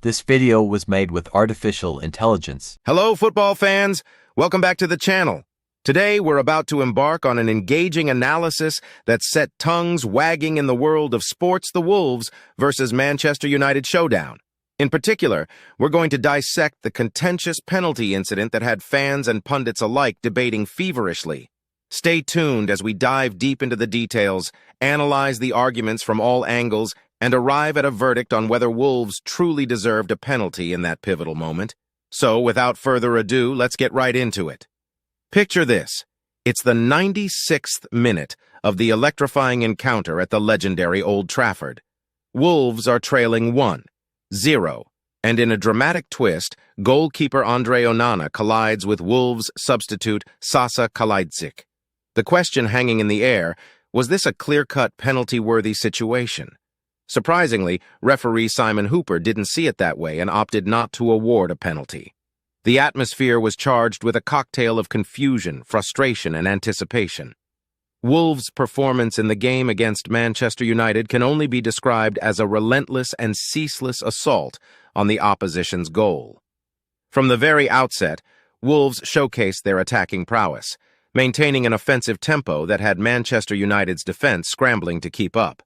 This video was made with artificial intelligence. Hello, football fans. Welcome back to the channel. Today, we're about to embark on an engaging analysis that set tongues wagging in the world of sports. The Wolves versus Manchester United showdown. In particular, we're going to dissect the contentious penalty incident that had fans and pundits alike debating feverishly. Stay tuned as we dive deep into the details, analyze the arguments from all angles, and arrive at a verdict on whether Wolves truly deserved a penalty in that pivotal moment. So, without further ado, let's get right into it. Picture this. It's the 96th minute of the electrifying encounter at the legendary Old Trafford. Wolves are trailing 1-0, and in a dramatic twist, goalkeeper Onana collides with Wolves' substitute Kalajdžić. The question hanging in the air, was this a clear-cut penalty-worthy situation? Surprisingly, referee Simon Hooper didn't see it that way and opted not to award a penalty. The atmosphere was charged with a cocktail of confusion, frustration, and anticipation. Wolves' performance in the game against Manchester United can only be described as a relentless and ceaseless assault on the opposition's goal. From the very outset, Wolves showcased their attacking prowess, maintaining an offensive tempo that had Manchester United's defense scrambling to keep up.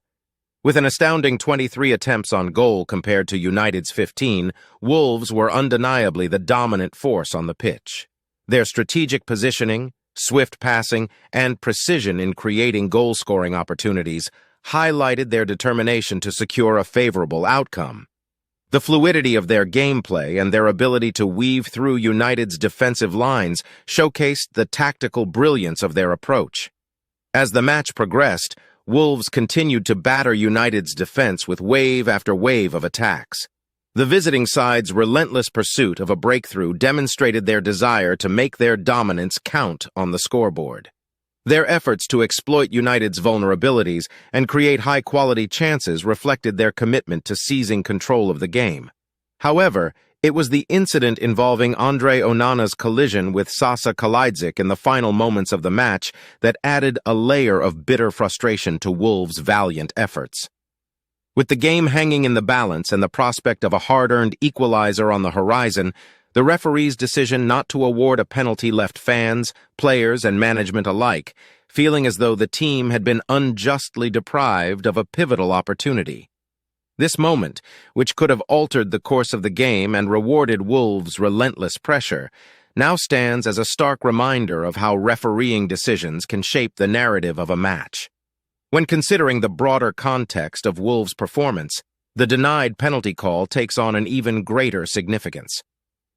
With an astounding 23 attempts on goal compared to United's 15, Wolves were undeniably the dominant force on the pitch. Their strategic positioning, swift passing, and precision in creating goal-scoring opportunities highlighted their determination to secure a favorable outcome. The fluidity of their gameplay and their ability to weave through United's defensive lines showcased the tactical brilliance of their approach. As the match progressed, Wolves continued to batter United's defense with wave after wave of attacks. The visiting side's relentless pursuit of a breakthrough demonstrated their desire to make their dominance count on the scoreboard. Their efforts to exploit United's vulnerabilities and create high-quality chances reflected their commitment to seizing control of the game. However, it was the incident involving Onana's collision with Kalajdžić in the final moments of the match that added a layer of bitter frustration to Wolves' valiant efforts. With the game hanging in the balance and the prospect of a hard-earned equalizer on the horizon, the referee's decision not to award a penalty left fans, players, and management alike feeling as though the team had been unjustly deprived of a pivotal opportunity. This moment, which could have altered the course of the game and rewarded Wolves' relentless pressure, now stands as a stark reminder of how refereeing decisions can shape the narrative of a match. When considering the broader context of Wolves' performance, the denied penalty call takes on an even greater significance.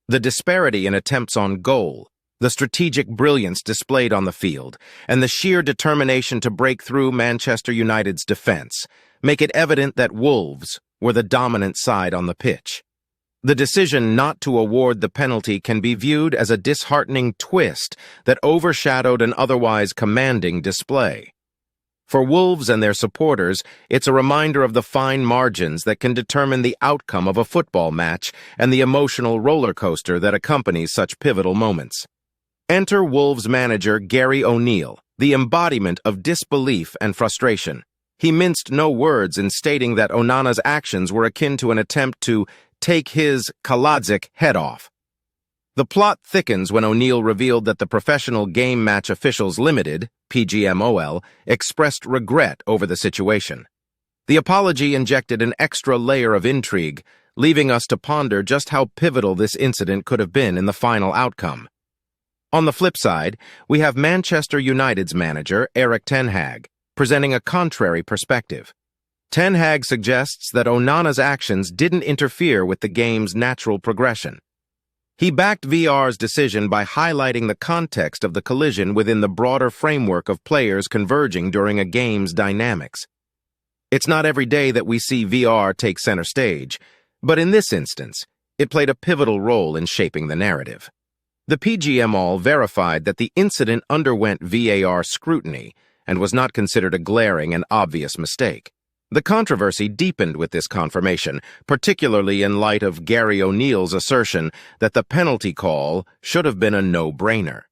The disparity in attempts on goal, the strategic brilliance displayed on the field, and the sheer determination to break through Manchester United's defense make it evident that Wolves were the dominant side on the pitch. The decision not to award the penalty can be viewed as a disheartening twist that overshadowed an otherwise commanding display. For Wolves and their supporters, it's a reminder of the fine margins that can determine the outcome of a football match and the emotional rollercoaster that accompanies such pivotal moments. Enter Wolves manager Gary O'Neill, the embodiment of disbelief and frustration. He minced no words in stating that Onana's actions were akin to an attempt to take his Kalajdžić head off. The plot thickens when O'Neill revealed that the Professional Game Match Officials Limited, PGMOL, expressed regret over the situation. The apology injected an extra layer of intrigue, leaving us to ponder just how pivotal this incident could have been in the final outcome. On the flip side, we have Manchester United's manager, Erik ten Hag, presenting a contrary perspective. Ten Hag suggests that Onana's actions didn't interfere with the game's natural progression. He backed VR's decision by highlighting the context of the collision within the broader framework of players converging during a game's dynamics. It's not every day that we see VR take center stage, but in this instance, it played a pivotal role in shaping the narrative. The PGMOL verified that the incident underwent VAR scrutiny and was not considered a glaring and obvious mistake. The controversy deepened with this confirmation, particularly in light of Gary O'Neill's assertion that the penalty call should have been a no-brainer.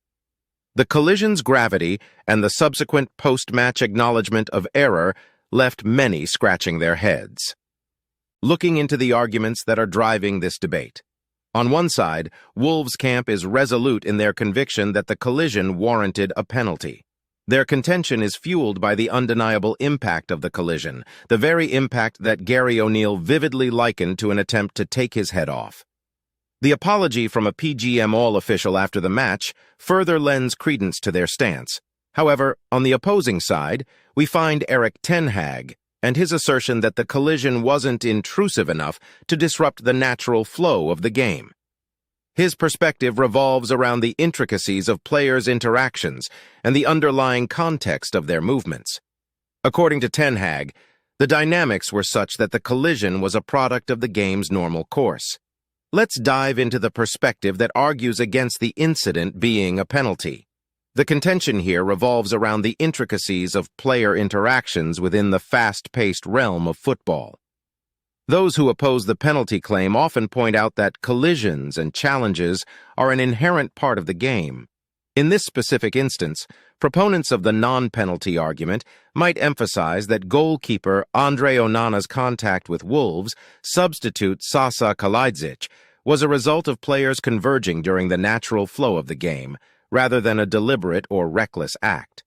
The collision's gravity and the subsequent post-match acknowledgement of error left many scratching their heads. looking into the arguments that are driving this debate. On one side, Wolves' camp is resolute in their conviction that the collision warranted a penalty. Their contention is fueled by the undeniable impact of the collision, the very impact that Gary O'Neill vividly likened to an attempt to take his head off. The apology from a PGMOL official after the match further lends credence to their stance. However, on the opposing side, we find Erik ten Hag and his assertion that the collision wasn't intrusive enough to disrupt the natural flow of the game. His perspective revolves around the intricacies of players' interactions and the underlying context of their movements. According to ten Hag, the dynamics were such that the collision was a product of the game's normal course. Let's dive into the perspective that argues against the incident being a penalty. The contention here revolves around the intricacies of player interactions within the fast-paced realm of football. Those who oppose the penalty claim often point out that collisions and challenges are an inherent part of the game. In this specific instance, proponents of the non-penalty argument might emphasize that goalkeeper Andre Onana's contact with Wolves' substitute Sasa Kalajdžić was a result of players converging during the natural flow of the game, rather than a deliberate or reckless act.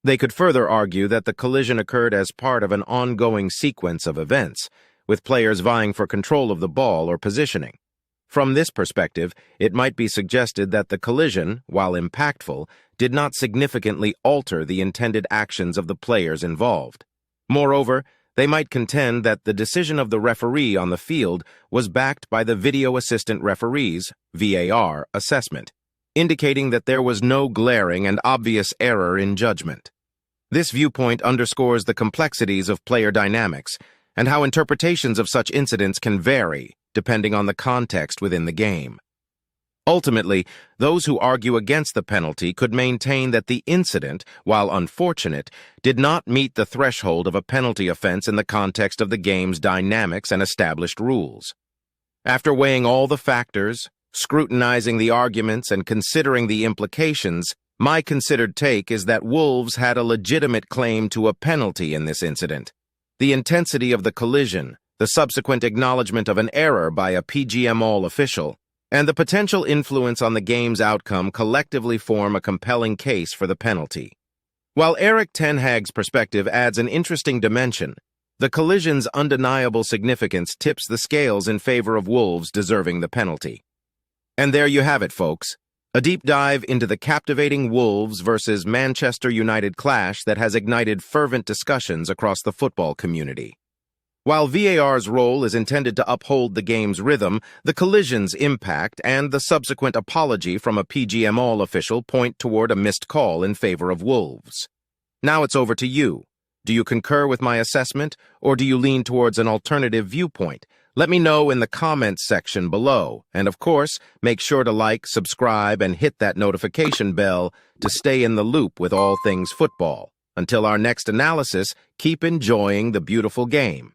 They could further argue that the collision occurred as part of an ongoing sequence of events, with players vying for control of the ball or positioning. From this perspective, it might be suggested that the collision, while impactful, did not significantly alter the intended actions of the players involved. Moreover, they might contend that the decision of the referee on the field was backed by the video assistant referee's (VAR) assessment, indicating that there was no glaring and obvious error in judgment. This viewpoint underscores the complexities of player dynamics and how interpretations of such incidents can vary depending on the context within the game. Ultimately, those who argue against the penalty could maintain that the incident, while unfortunate, did not meet the threshold of a penalty offense in the context of the game's dynamics and established rules. After weighing all the factors, scrutinizing the arguments, and considering the implications, my considered take is that Wolves had a legitimate claim to a penalty in this incident. The intensity of the collision, the subsequent acknowledgement of an error by a PGMOL official, and the potential influence on the game's outcome collectively form a compelling case for the penalty. While Erik ten Hag's perspective adds an interesting dimension, the collision's undeniable significance tips the scales in favor of Wolves deserving the penalty. And there you have it, folks. A deep dive into the captivating Wolves versus Manchester United clash that has ignited fervent discussions across the football community. While VAR's role is intended to uphold the game's rhythm, the collision's impact and the subsequent apology from a PGMOL official point toward a missed call in favor of Wolves. Now it's over to you. Do you concur with my assessment, or do you lean towards an alternative viewpoint? Let me know in the comments section below. And of course, make sure to like, subscribe, and hit that notification bell to stay in the loop with all things football. Until our next analysis, keep enjoying the beautiful game.